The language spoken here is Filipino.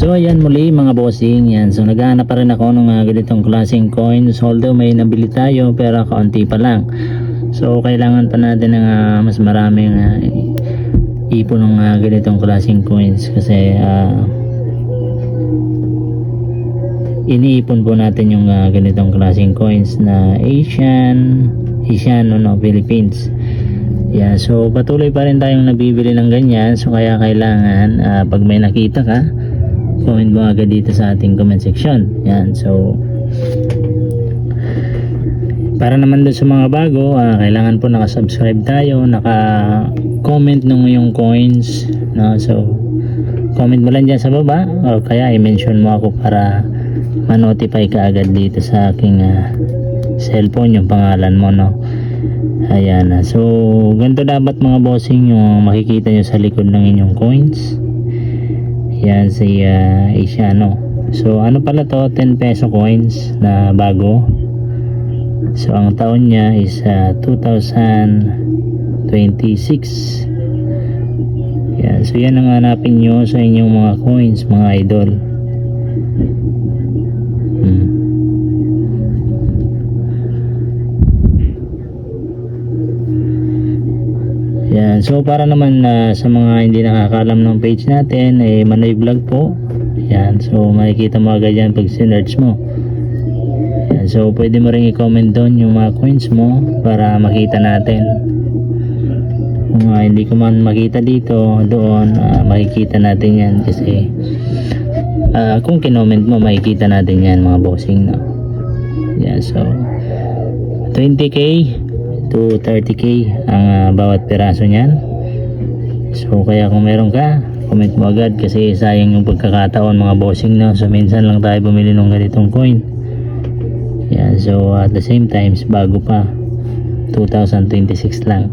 So ayan muli mga bossing yan. So naghahanap pa rin ako ng ganitong klaseng coins, although may nabili tayo pero kaunti pa lang. So kailangan pa natin ng mas maraming ipon ng ganitong klaseng coins kasi iniipon po natin yung ganitong klaseng coins na Asian Philippines. Yeah, so patuloy pa rin tayong nabibili ng ganyan. So kaya kailangan pag may nakita ka, comment mo agad dito sa ating comment section. Yan, so para naman doon sa mga bago, kailangan po naka-subscribe tayo, naka-comment nung yung coins, no? So comment mo lang dyan sa baba o kaya i-mention mo ako para ma-notify ka agad dito sa aking cellphone yung pangalan mo, no? Ayan na. So ganito dapat mga bossing yung makikita nyo sa likod ng inyong coins. Yan si Asiano. So ano pala to, 10 peso coins na bago. So ang taon niya is 2026. Yan. So yan ang hanapin nyo sa inyong mga coins mga idol. Yan. So para naman sa mga hindi nakakaalam ng page natin, Manoy Vlog po. Yan. So makikita mo agad yan pag sinearch mo. Yan. So pwede mo rin i-comment doon yung mga coins mo para makita natin. Kung hindi ko man makita dito, doon makikita natin yan kasi kung kinoment mo makikita natin yan mga bossing, no? Yan. So 20k to 30k ang bawat piraso niyan. So kaya kung meron ka, comment mo agad kasi sayang yung pagkakataon mga bossing, no? So minsan lang tayo bumili ng ganitong coin. Yan. So at the same times bago pa, 2026 lang.